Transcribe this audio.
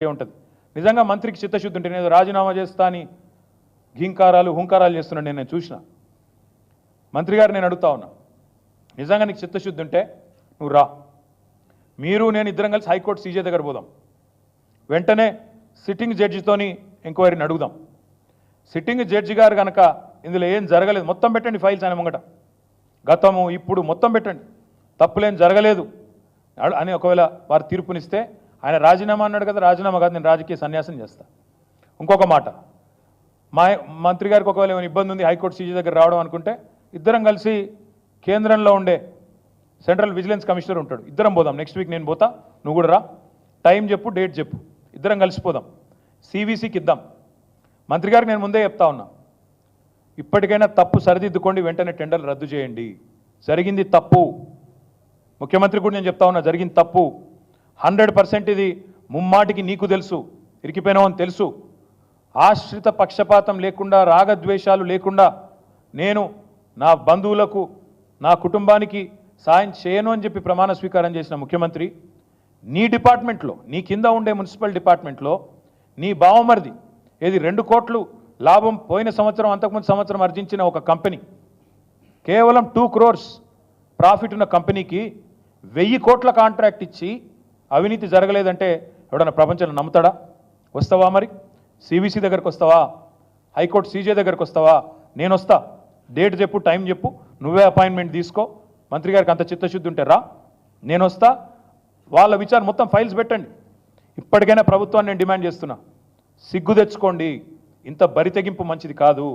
ఉంటుంది. నిజంగా మంత్రికి చిత్తశుద్ధి ఉంటే నేను రాజీనామా చేస్తా అని ఘీంకారాలు హుంకారాలు చేస్తున్నాను నేను చూసిన. మంత్రి గారు నేను అడుగుతా ఉన్నా, నిజంగా నీకు చిత్తశుద్ధి ఉంటే నువ్వు రా, మీరు నేను ఇద్దరం కలిసి హైకోర్టు సీజే దగ్గర పోదాం, వెంటనే సిట్టింగ్ జడ్జితోని ఎంక్వైరీని అడుగుదాం. సిట్టింగ్ జడ్జి గారు కనుక ఇందులో ఏం జరగలేదు మొత్తం పెట్టండి, ఫైల్స్ ఆయన ముంగట గతము ఇప్పుడు మొత్తం పెట్టండి, తప్పులేం జరగలేదు అని ఒకవేళ వారు తీర్పునిస్తే ఆయన రాజీనామా అన్నాడు కదా, రాజీనామా కాదు నేను రాజకీయ సన్యాసం చేస్తా. ఇంకొక మాట, మా మంత్రి గారికి ఒకవేళ ఏమైనా ఇబ్బంది ఉంది హైకోర్టు సీజీ దగ్గర రావడం అనుకుంటే ఇద్దరం కలిసి కేంద్రంలో ఉండే సెంట్రల్ విజిలెన్స్ కమిషనర్ ఉంటాడు, ఇద్దరం పోదాం. నెక్స్ట్ వీక్ నేను పోతా, నువ్వు కూడా రా, టైం చెప్పు, డేట్ చెప్పు, ఇద్దరం కలిసిపోదాం, సివిసికి ఇద్దాం. మంత్రి గారికి నేను ముందే చెప్తా ఉన్నా, ఇప్పటికైనా తప్పు సరిదిద్దుకోండి, వెంటనే టెండర్లు రద్దు చేయండి. జరిగింది తప్పు, ముఖ్యమంత్రి కూడా నేను చెప్తా ఉన్నా, జరిగింది తప్పు 100%. ఇది ముమ్మాటికి నీకు తెలుసు, ఇరికిపోయినావు అని తెలుసు. ఆశ్రిత పక్షపాతం లేకుండా, రాగద్వేషాలు లేకుండా నేను నా బంధువులకు నా కుటుంబానికి సాయం చేయను అని చెప్పి ప్రమాణ స్వీకారం చేసిన ముఖ్యమంత్రి, నీ డిపార్ట్మెంట్లో నీ కింద ఉండే మున్సిపల్ డిపార్ట్మెంట్లో నీ బావమరిది ఏది 2 కోట్లు లాభం పోయిన సంవత్సరం అంతకుముందు సంవత్సరం ఆర్జించిన ఒక కంపెనీ, కేవలం 2 crores ప్రాఫిట్ ఉన్న కంపెనీకి 1000 కోట్ల కాంట్రాక్ట్ ఇచ్చి అవినీతి జరగలేదంటే ఎవడన్నా ప్రపంచంలో నమ్ముతాడా? వస్తావా మరి? సివిసి దగ్గరకు వస్తావా? హైకోర్టు సీజే దగ్గరకు వస్తావా? నేను వస్తా, డేట్ చెప్పు, టైం చెప్పు, నువ్వే అపాయింట్మెంట్ తీసుకో. మంత్రి గారికి అంత చిత్తశుద్ధి ఉంటే రా, నేను వస్తా, వాళ్ళ విచారణ మొత్తం ఫైల్స్ పెట్టండి. ఇప్పటికైనా ప్రభుత్వాన్ని నేను డిమాండ్ చేస్తున్నా, సిగ్గు తెచ్చుకోండి, ఇంత బరి తెగింపు మంచిది కాదు.